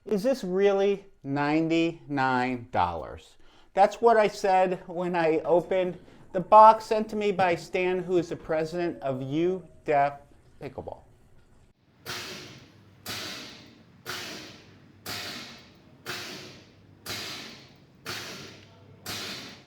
Is this really $99? That's what I said when I opened the box sent to me by Stan, who is the president of HUDEF Pickleball.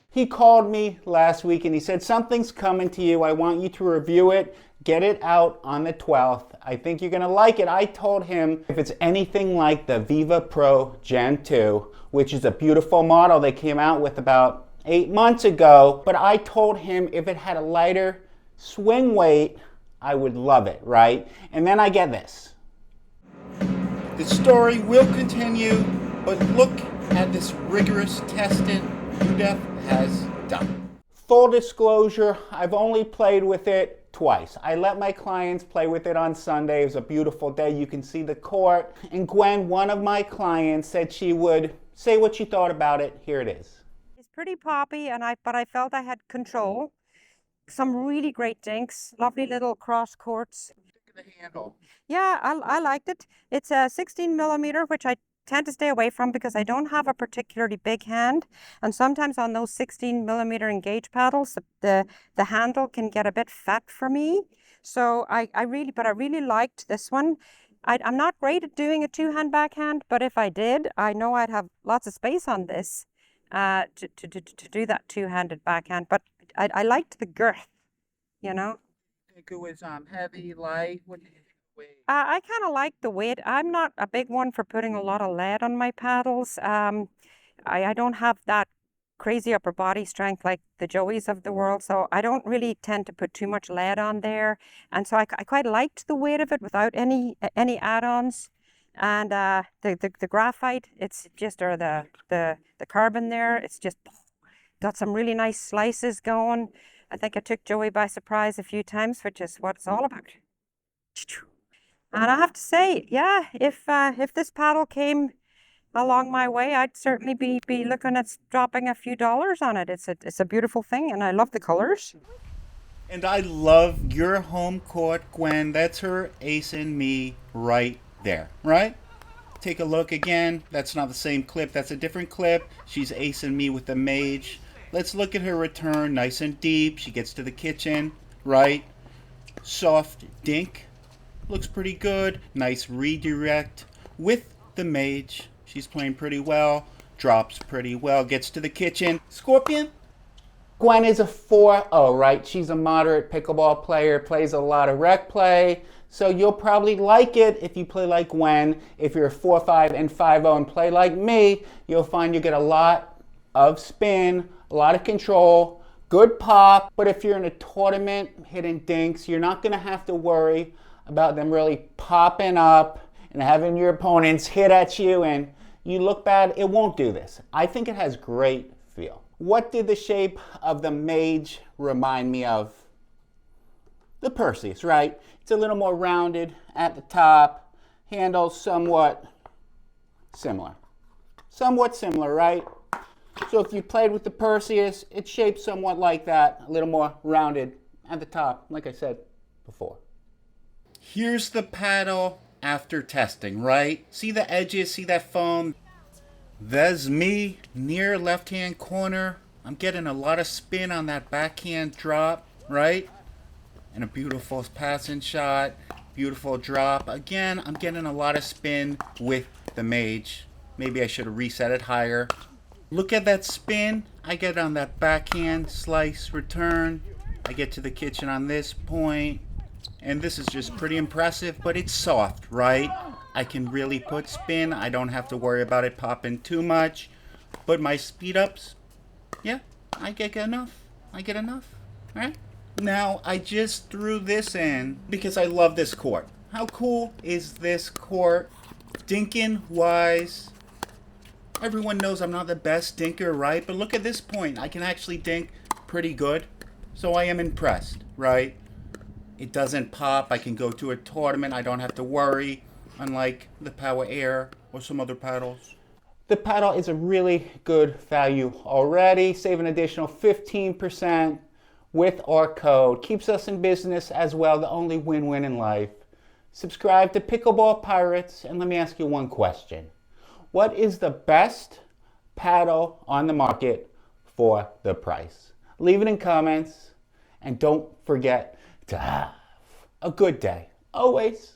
He called me last week and he said, something's coming to you. I want you to review it. Get it out on the 12th. I think you're going to like it. I told him if it's anything like the Viva Pro Gen 2, which is a beautiful model they came out with about 8 months ago, but I told him if it had a lighter swing weight, I would love it, right? And then I get this. The story will continue, but look at this rigorous testing HUDEF has done. Full disclosure, I've only played with it twice. I let my clients play with it on Sunday. It was a beautiful day. You can see the court. And Gwen, one of my clients, said she would say what she thought about it. Here it is. It's pretty poppy, but I felt I had control. Some really great dinks, lovely little cross courts. Look at the handle. Yeah, I liked it. It's a 16 millimeter, which I tend to stay away from because I don't have a particularly big hand, and sometimes on those 16 millimeter engage paddles the handle can get a bit fat for me, so I really liked this one. I'm not great at doing a two-hand backhand, but if I did, I know I'd have lots of space on this to do that two-handed backhand. But I liked the girth, you know. I think it was heavy, light. What did you weigh? I kind of like the weight. I'm not a big one for putting a lot of lead on my paddles. I don't have that crazy upper body strength like the Joeys of the world, so I don't really tend to put too much lead on there. And so I quite liked the weight of it without any add-ons. And the graphite, it's just, or the carbon there, it's just got some really nice slices going. I think I took Joey by surprise a few times, which is what it's all about. And I have to say, yeah, if this paddle came along my way, I'd certainly be looking at dropping a few dollars on it. It's a beautiful thing, and I love the colors. And I love your home court, Gwen. That's her acing me right there, right? Take a look again. That's not the same clip. That's a different clip. She's acing me with the Mage. Let's look at her return. Nice and deep. She gets to the kitchen, right? Soft dink. Looks pretty good. Nice redirect with the Mage. She's playing pretty well. Drops pretty well. Gets to the kitchen. Scorpion. Gwen is a 4-0, right? She's a moderate pickleball player. Plays a lot of rec play. So you'll probably like it if you play like Gwen. If you're a 4-5 and 5-0 and play like me, you'll find you get a lot of spin, a lot of control, good pop. But if you're in a tournament hitting dinks, you're not going to have to worry about them really popping up and having your opponents hit at you and you look bad. It won't do this. I think it has great feel. What did the shape of the Mage remind me of? The Perseus, right? It's a little more rounded at the top. Handle somewhat similar. Somewhat similar, right? So if you played with the Perseus, it's shaped somewhat like that. A little more rounded at the top, like I said before. Here's the paddle after testing, right? See the edges, see that foam? There's me near left-hand corner. I'm getting a lot of spin on that backhand drop, right? And a beautiful passing shot, beautiful drop. Again, I'm getting a lot of spin with the Mage. Maybe I should have reset it higher. Look at that spin. I get on that backhand slice return. I get to the kitchen on this point. And this is just pretty impressive, but it's soft, right? I can really put spin. I don't have to worry about it popping too much. But my speed ups, yeah, I get enough. I get enough, all right? Now, I just threw this in because I love this court. How cool is this court? Dinking wise, everyone knows I'm not the best dinker, right? But look at this point. I can actually dink pretty good. So I am impressed, right? It doesn't pop. I can go to a tournament. I don't have to worry, unlike the Power Air or some other paddles. The paddle is a really good value already. Save an additional 15% with our code. Keeps us in business as well. The only win-win in life. Subscribe to Pickleball Pirates, and let me ask you one question. what is the best paddle on the market for the price? Leave it in comments, and don't forget to have a good day. Always.